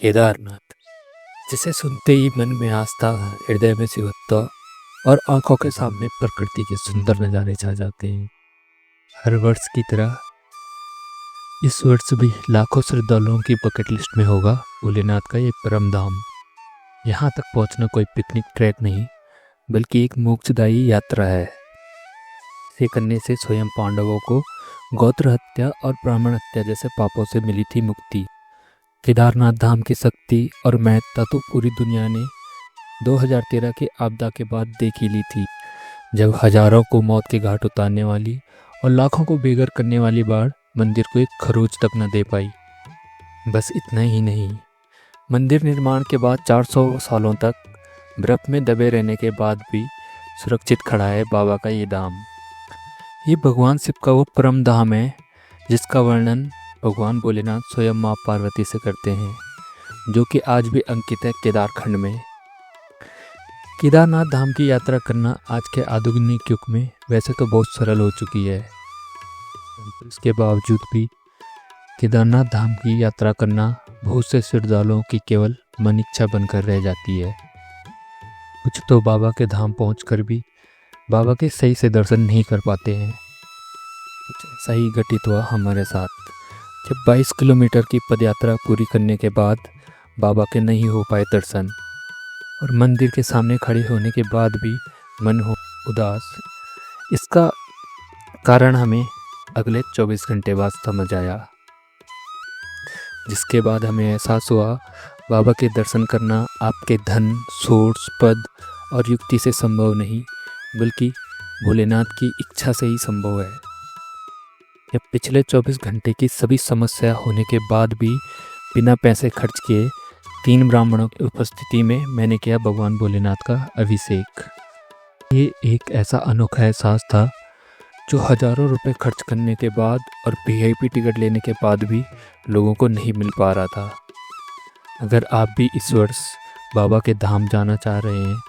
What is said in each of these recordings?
केदारनाथ, जिसे सुनते ही मन में आस्था, हृदय में शिवत्व और आंखों के सामने प्रकृति के सुंदर नज़ारे छा जाते हैं। हर वर्ष की तरह इस वर्ष भी लाखों श्रद्धालुओं की बकेट लिस्ट में होगा भोलेनाथ का ये परम धाम। यहाँ तक पहुँचना कोई पिकनिक ट्रैक नहीं, बल्कि एक मोक्षदायी यात्रा है। इसे करने से स्वयं पांडवों को गोत्र हत्या और ब्राह्मण हत्या जैसे पापों से मिली थी मुक्ति। केदारनाथ धाम की शक्ति और महत्ता तो पूरी दुनिया ने 2013 की आपदा के बाद देख ही ली थी, जब हजारों को मौत के घाट उतारने वाली और लाखों को बेघर करने वाली बाढ़ मंदिर को एक खरोच तक न दे पाई। बस इतना ही नहीं, मंदिर निर्माण के बाद 400 सालों तक बर्फ में दबे रहने के बाद भी सुरक्षित खड़ा है बाबा का ये धाम। ये भगवान शिव का वो परम धाम है जिसका वर्णन भगवान भोलेनाथ स्वयं माँ पार्वती से करते हैं, जो कि आज भी अंकित है केदारखंड में। केदारनाथ धाम की यात्रा करना आज के आधुनिक युग में वैसे तो बहुत सरल हो चुकी है, परंतु इसके बावजूद भी केदारनाथ धाम की यात्रा करना बहुत से श्रद्धालुओं की केवल मन इच्छा बनकर रह जाती है। कुछ तो बाबा के धाम पहुंचकर भी बाबा के सही से दर्शन नहीं कर पाते हैं। कुछ ऐसा ही घटित हुआ हमारे साथ, जब 22 किलोमीटर की पदयात्रा पूरी करने के बाद बाबा के नहीं हो पाए दर्शन और मंदिर के सामने खड़े होने के बाद भी मन हो उदास। इसका कारण हमें अगले 24 घंटे बाद समझ आया, जिसके बाद हमें एहसास हुआ बाबा के दर्शन करना आपके धन, सोर्स, पद और युक्ति से संभव नहीं, बल्कि भोलेनाथ की इच्छा से ही संभव है। जब पिछले 24 घंटे की सभी समस्या होने के बाद भी बिना पैसे खर्च किए 3 ब्राह्मणों की उपस्थिति में मैंने किया भगवान भोलेनाथ का अभिषेक। ये एक ऐसा अनोखा एहसास था जो हजारों रुपए खर्च करने के बाद और वीआईपी टिकट लेने के बाद भी लोगों को नहीं मिल पा रहा था। अगर आप भी इस वर्ष बाबा के धाम जाना चाह रहे हैं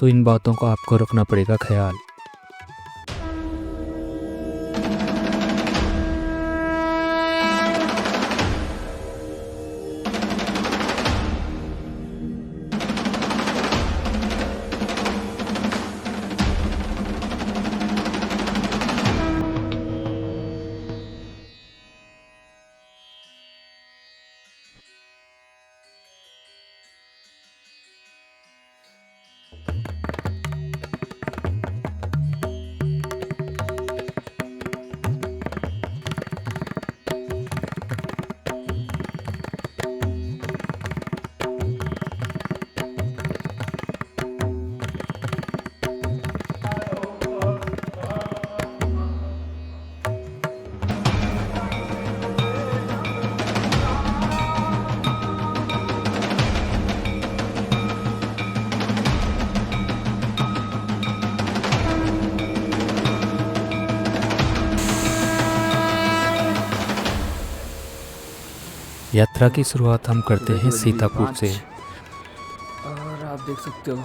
तो इन बातों को आपको रखना पड़ेगा ख्याल। यात्रा की शुरुआत हम करते हैं सीतापुर से। और आप देख सकते हो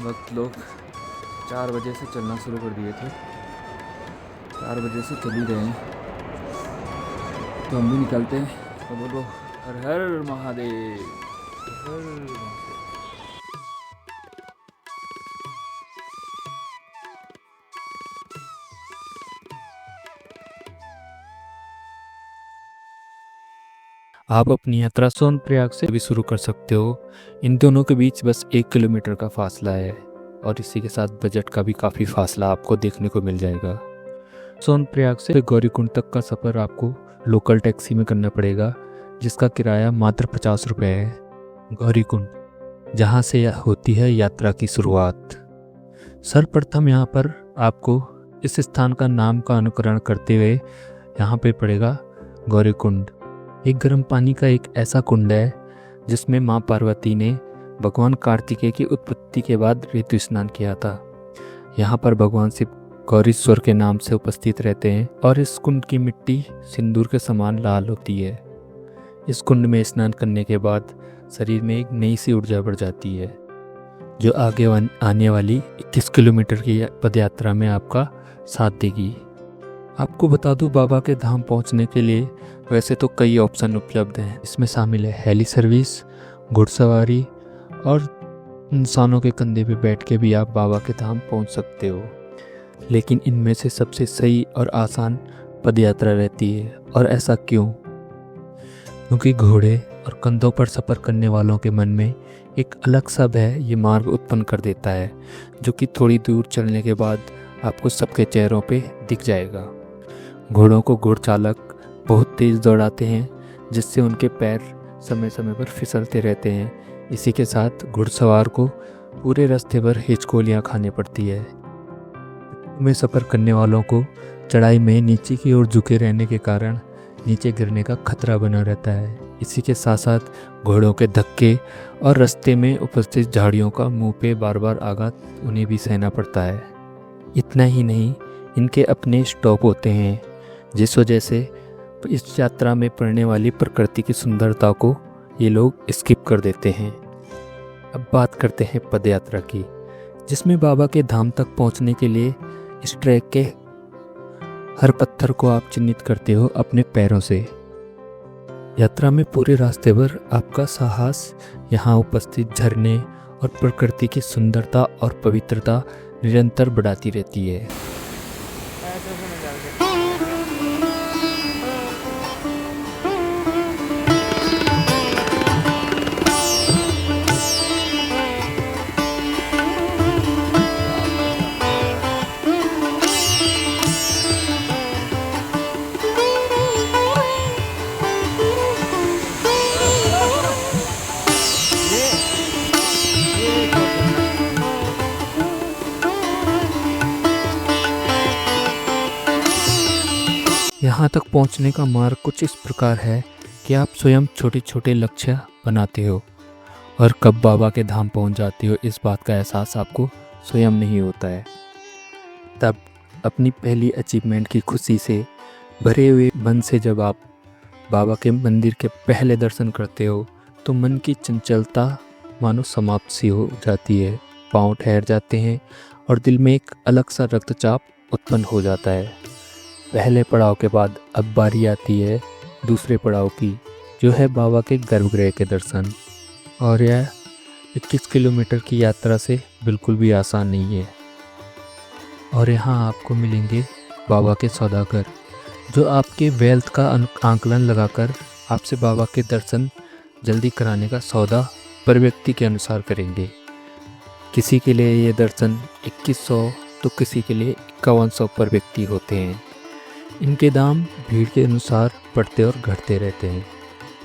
वक्त लोग 4 बजे से चलना शुरू कर दिए थे, 4 बजे से चल ही रहे हैं, तो हम भी निकलते हैं। तो बोलो हर हर महादेव, हर महादेव। आप अपनी यात्रा सोनप्रयाग से भी शुरू कर सकते हो। इन दोनों के बीच बस 1 किलोमीटर का फासला है और इसी के साथ बजट का भी काफ़ी फासला आपको देखने को मिल जाएगा। सोनप्रयाग से गौरीकुंड तक का सफ़र आपको लोकल टैक्सी में करना पड़ेगा, जिसका किराया मात्र 50 रुपये है। गौरीकुंड, जहाँ से होती है यात्रा की शुरुआत। सर्वप्रथम यहाँ पर आपको इस स्थान का नाम का अनुकरण करते हुए यहाँ पे पड़ेगा गौरीकुंड। एक गर्म पानी का एक ऐसा कुंड है जिसमें माँ पार्वती ने भगवान कार्तिकेय की उत्पत्ति के बाद ऋतु स्नान किया था। यहाँ पर भगवान शिव गौरीश्वर के नाम से उपस्थित रहते हैं और इस कुंड की मिट्टी सिंदूर के समान लाल होती है। इस कुंड में स्नान करने के बाद शरीर में एक नई सी ऊर्जा बढ़ जाती है, जो आगे आने वाली 21 किलोमीटर की पदयात्रा में आपका साथ देगी। आपको बता दूं, बाबा के धाम पहुंचने के लिए वैसे तो कई ऑप्शन उपलब्ध हैं। इसमें शामिल है हेली सर्विस, घुड़सवारी और इंसानों के कंधे पे बैठ के भी आप बाबा के धाम पहुंच सकते हो। लेकिन इनमें से सबसे सही और आसान पदयात्रा रहती है। और ऐसा क्यों? क्योंकि घोड़े और कंधों पर सफ़र करने वालों के मन में एक अलग सा भय ये मार्ग उत्पन्न कर देता है, जो कि थोड़ी दूर चलने के बाद आपको सबके चेहरों पे दिख जाएगा। घोड़ों को घोड़चालक बहुत तेज़ दौड़ाते हैं, जिससे उनके पैर समय समय पर फिसलते रहते हैं। इसी के साथ घुड़सवार को पूरे रास्ते पर हिचकोलियाँ खानी पड़ती है। में सफ़र करने वालों को चढ़ाई में नीचे की ओर झुके रहने के कारण नीचे गिरने का खतरा बना रहता है। इसी के साथ साथ घोड़ों के धक्के और रास्ते में उपस्थित झाड़ियों का मुंह पे बार बार आघात उन्हें भी सहना पड़ता है। इतना ही नहीं, इनके अपने स्टॉप होते हैं, जिस वजह से इस यात्रा में पड़ने वाली प्रकृति की सुंदरता को ये लोग स्किप कर देते हैं। अब बात करते हैं पदयात्रा की, जिसमें बाबा के धाम तक पहुंचने के लिए इस ट्रैक के हर पत्थर को आप चिन्हित करते हो अपने पैरों से। यात्रा में पूरे रास्ते भर आपका साहस यहाँ उपस्थित झरने और प्रकृति की सुंदरता और पवित्रता निरंतर बढ़ाती रहती है। यहाँ तक पहुँचने का मार्ग कुछ इस प्रकार है कि आप स्वयं छोटे छोटे लक्ष्य बनाते हो और कब बाबा के धाम पहुँच जाते हो इस बात का एहसास आपको स्वयं नहीं होता है। तब अपनी पहली अचीवमेंट की खुशी से भरे हुए मन से जब आप बाबा के मंदिर के पहले दर्शन करते हो तो मन की चंचलता मानो समाप्त सी हो जाती है। पाँव ठहर जाते हैं और दिल में एक अलग सा रक्तचाप उत्पन्न हो जाता है। पहले पड़ाव के बाद अब बारी आती है दूसरे पड़ाव की, जो है बाबा के गर्भगृह के दर्शन। और यह 21 किलोमीटर की यात्रा से बिल्कुल भी आसान नहीं है। और यहाँ आपको मिलेंगे बाबा के सौदागर, जो आपके वेल्थ का आंकलन लगाकर आपसे बाबा के दर्शन जल्दी कराने का सौदा पर व्यक्ति के अनुसार करेंगे। किसी के लिए ये दर्शन 2100 तो किसी के लिए 5100 पर व्यक्ति होते हैं। इनके दाम भीड़ के अनुसार बढ़ते और घटते रहते हैं।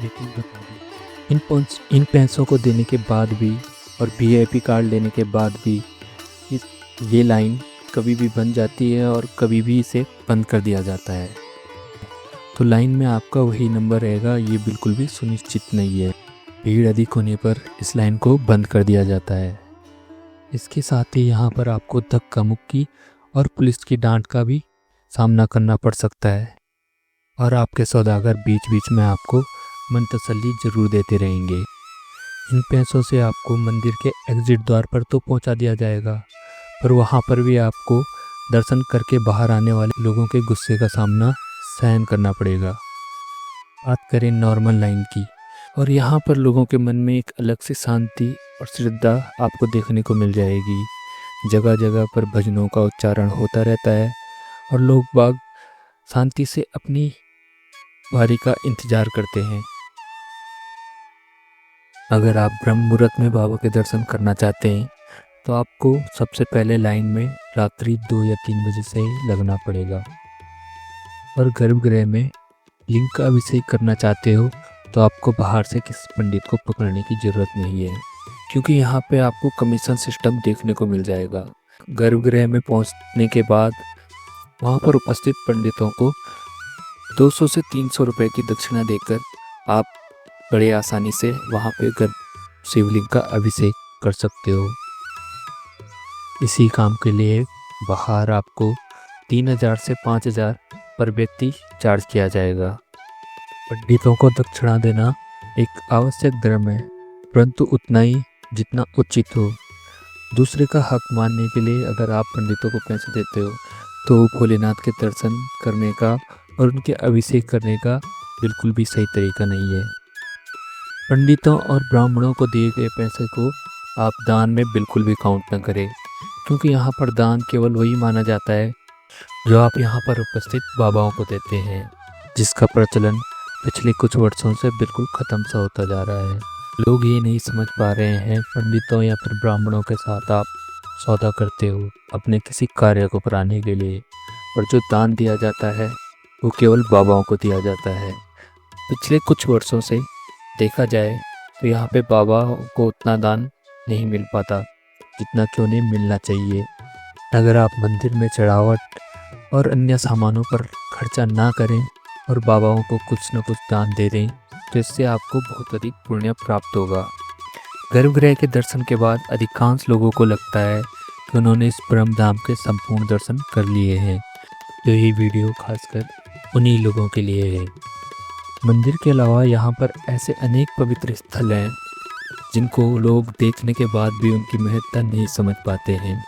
लेकिन इन पैसों को देने के बाद भी और VIP कार्ड लेने के बाद भी ये लाइन कभी भी बन जाती है और कभी भी इसे बंद कर दिया जाता है। तो लाइन में आपका वही नंबर रहेगा, ये बिल्कुल भी सुनिश्चित नहीं है। भीड़ अधिक होने पर इस लाइन को बंद कर दिया जाता है। इसके साथ ही यहाँ पर आपको धक्का मुक्की और पुलिस की डांट का भी सामना करना पड़ सकता है। और आपके सौदागर बीच बीच में आपको मन तसल्ली जरूर देते रहेंगे। इन पैसों से आपको मंदिर के एग्जिट द्वार पर तो पहुंचा दिया जाएगा, पर वहां पर भी आपको दर्शन करके बाहर आने वाले लोगों के गुस्से का सामना सहन करना पड़ेगा। बात करें नॉर्मल लाइन की, और यहाँ पर लोगों के मन में एक अलग सी शांति और श्रद्धा आपको देखने को मिल जाएगी। जगह जगह पर भजनों का उच्चारण होता रहता है और लोग बाग शांति से अपनी बारी का इंतजार करते हैं। अगर आप ब्रह्म मुहूर्त में बाबा के दर्शन करना चाहते हैं तो आपको सबसे पहले लाइन में रात्रि 2 या 3 बजे से ही लगना पड़ेगा। और गर्भगृह में लिंग का अभिषेक करना चाहते हो तो आपको बाहर से किसी पंडित को पकड़ने की ज़रूरत नहीं है, क्योंकि यहाँ पे आपको कमीशन सिस्टम देखने को मिल जाएगा। गर्भगृह में पहुँचने के बाद वहाँ पर उपस्थित पंडितों को 200 से 300 रुपए की दक्षिणा देकर आप बड़े आसानी से वहाँ पे शिवलिंग का अभिषेक कर सकते हो। इसी काम के लिए बाहर आपको 3000 से 5000 पर व्यक्ति चार्ज किया जाएगा। पंडितों को दक्षिणा देना एक आवश्यक धर्म है, परंतु उतना ही जितना उचित हो। दूसरे का हक मानने के लिए अगर आप पंडितों को पैसे देते हो तो भोलेनाथ के दर्शन करने का और उनके अभिषेक करने का बिल्कुल भी सही तरीका नहीं है। पंडितों और ब्राह्मणों को दिए गए पैसे को आप दान में बिल्कुल भी काउंट न करें, क्योंकि यहाँ पर दान केवल वही माना जाता है जो आप यहाँ पर उपस्थित बाबाओं को देते हैं, जिसका प्रचलन पिछले कुछ वर्षों से बिल्कुल ख़त्म सा होता जा रहा है। लोग ये नहीं समझ पा रहे हैं पंडितों या फिर ब्राह्मणों के साथ आप सौदा करते हो अपने किसी कार्य को कराने के लिए, और जो दान दिया जाता है वो केवल बाबाओं को दिया जाता है। पिछले कुछ वर्षों से देखा जाए तो यहाँ पे बाबा को उतना दान नहीं मिल पाता जितना कि उन्हें मिलना चाहिए। अगर आप मंदिर में चढ़ावट और अन्य सामानों पर खर्चा ना करें और बाबाओं को कुछ न कुछ दान दे दें तो इससे आपको बहुत अधिक पुण्य प्राप्त होगा। गर्भगृह के दर्शन के बाद अधिकांश लोगों को लगता है कि उन्होंने इस परम धाम के संपूर्ण दर्शन कर लिए हैं, तो ये वीडियो खासकर उन्हीं लोगों के लिए है। मंदिर के अलावा यहाँ पर ऐसे अनेक पवित्र स्थल हैं जिनको लोग देखने के बाद भी उनकी महत्ता नहीं समझ पाते हैं।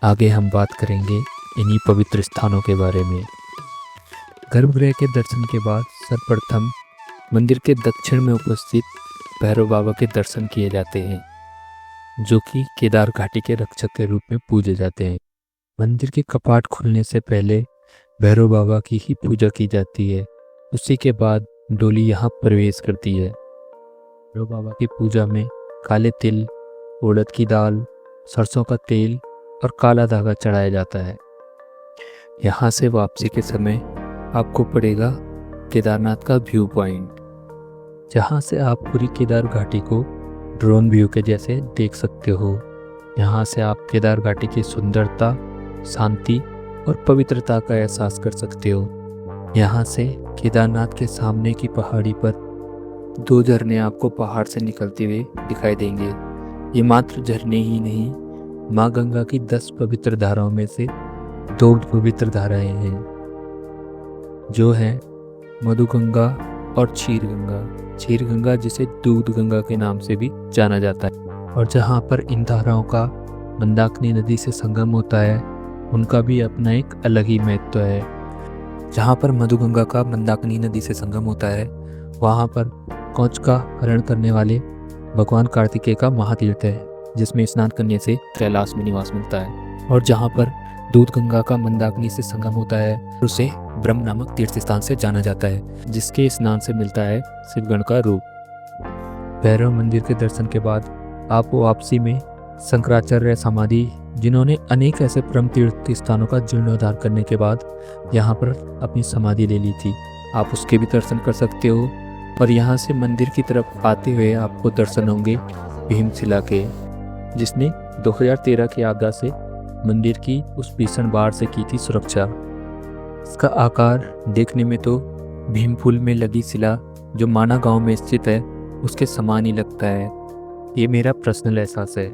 आगे हम बात करेंगे इन्हीं पवित्र स्थानों के बारे में। गर्भगृह के दर्शन के बाद सर्वप्रथम मंदिर के दक्षिण में उपस्थित भैरव बाबा के दर्शन किए जाते हैं, जो कि केदार घाटी के रक्षक के रूप में पूजे जाते हैं। मंदिर के कपाट खुलने से पहले भैरव बाबा की ही पूजा की जाती है। उसी के बाद डोली यहाँ प्रवेश करती है। भैरव बाबा की पूजा में काले तिल, उड़द की दाल, सरसों का तेल और काला धागा चढ़ाया जाता है। यहाँ से वापसी के समय आपको पड़ेगा केदारनाथ का व्यू पॉइंट, जहाँ से आप पूरी केदार घाटी को ड्रोन व्यू के जैसे देख सकते हो। यहाँ से आप केदार घाटी की सुंदरता, शांति और पवित्रता का एहसास कर सकते हो। यहाँ से केदारनाथ के सामने की पहाड़ी पर 2 झरने आपको पहाड़ से निकलते हुए दिखाई देंगे। ये मात्र झरने ही नहीं, माँ गंगा की 10 पवित्र धाराओं में से 2 पवित्र धाराएं हैं, जो है मधुगंगा और क्षीर गंगा। क्षीर गंगा जिसे दूध गंगा के नाम से भी जाना जाता है, और जहाँ पर इन धाराओं का मंदाकिनी नदी से संगम होता है उनका भी अपना एक अलग ही महत्व है। जहाँ पर मधुगंगा का मंदाकिनी नदी से संगम होता है वहाँ पर कौच का हरण करने वाले भगवान कार्तिकेय का महातीर्थ है, जिसमें स्नान करने से कैलाश में निवास मिलता है। और जहाँ पर दूध गंगा का मंदाकिनी से संगम होता है उसे ब्रह्म नामक तीर्थ स्थान से जाना जाता है, जिसके स्नान से मिलता है शिवगण का रूप। भैरव मंदिर के दर्शन के बाद आप वापसी में शंकराचार्य समाधि, जिन्होंने अनेक ऐसे परम तीर्थ स्थानों का जीर्णोद्धार करने के बाद यहाँ पर अपनी समाधि ले ली थी, आप उसके भी दर्शन कर सकते हो। और यहाँ से मंदिर की तरफ आते हुए आपको दर्शन होंगे भीमशिला के, जिसने 2013 की आपदा से मंदिर की उस भीषण बाढ़ से की थी सुरक्षा। इसका आकार देखने में तो भीमपुल में लगी शिला जो माना गांव में स्थित है उसके समान ही लगता है। ये मेरा पर्सनल एहसास है।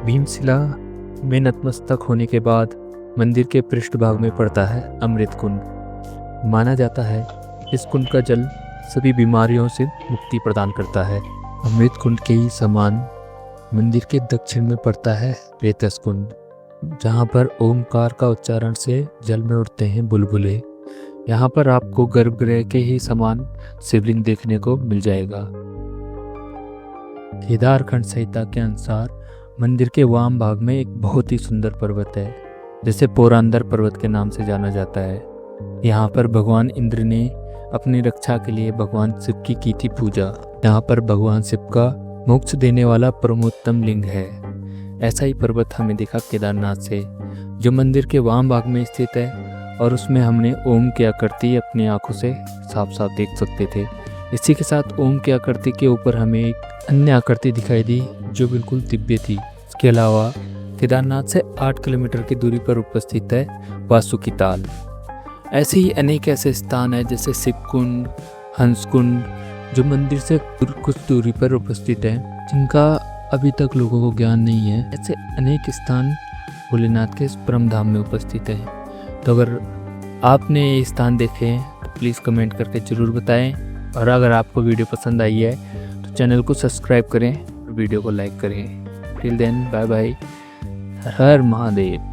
भीमशिला में नतमस्तक होने के बाद मंदिर के पृष्ठभाग में पड़ता है अमृत कुंड। माना जाता है इस कुंड का जल सभी बीमारियों से मुक्ति प्रदान करता है। अमृत कुंड के ही समान मंदिर के दक्षिण में पड़ता है रेतस कुंड, जहाँ पर ओमकार का उच्चारण से जल में उड़ते हैं बुलबुले। यहाँ पर आपको गर्भगृह के ही समान शिवलिंग देखने को मिल जाएगा। केदारखंड संहिता के अनुसार मंदिर के वाम भाग में एक बहुत ही सुंदर पर्वत है, जिसे पोरांदर पर्वत के नाम से जाना जाता है। यहाँ पर भगवान इंद्र ने अपनी रक्षा के लिए भगवान शिव की थी पूजा। यहाँ पर भगवान शिव का मोक्ष देने वाला परमोत्तम लिंग है। ऐसा ही पर्वत हमें दिखा केदारनाथ से, जो मंदिर के वाम भाग में स्थित है, और उसमें हमने ओम की आकृति अपनी आंखों से साफ साफ देख सकते थे। इसी के साथ ओम की आकृति के ऊपर हमें एक अन्य आकृति दिखाई दी जो बिल्कुल दिव्य थी। इसके अलावा केदारनाथ से 8 किलोमीटर की दूरी पर उपस्थित है वासुकी ताल। ऐसे ही अनेक ऐसे स्थान है जैसे शिवकुंड, हंसकुंड, जो मंदिर से कुछ दूरी पर उपस्थित है, जिनका अभी तक लोगों को ज्ञान नहीं है। ऐसे अनेक स्थान भोलेनाथ के इस परम धाम में उपस्थित है। तो अगर आपने ये स्थान देखे हैं तो प्लीज़ कमेंट करके ज़रूर बताएं, और अगर आपको वीडियो पसंद आई है तो चैनल को सब्सक्राइब करें और वीडियो को लाइक करें। टिल देन बाय बाय, हर हर महादेव।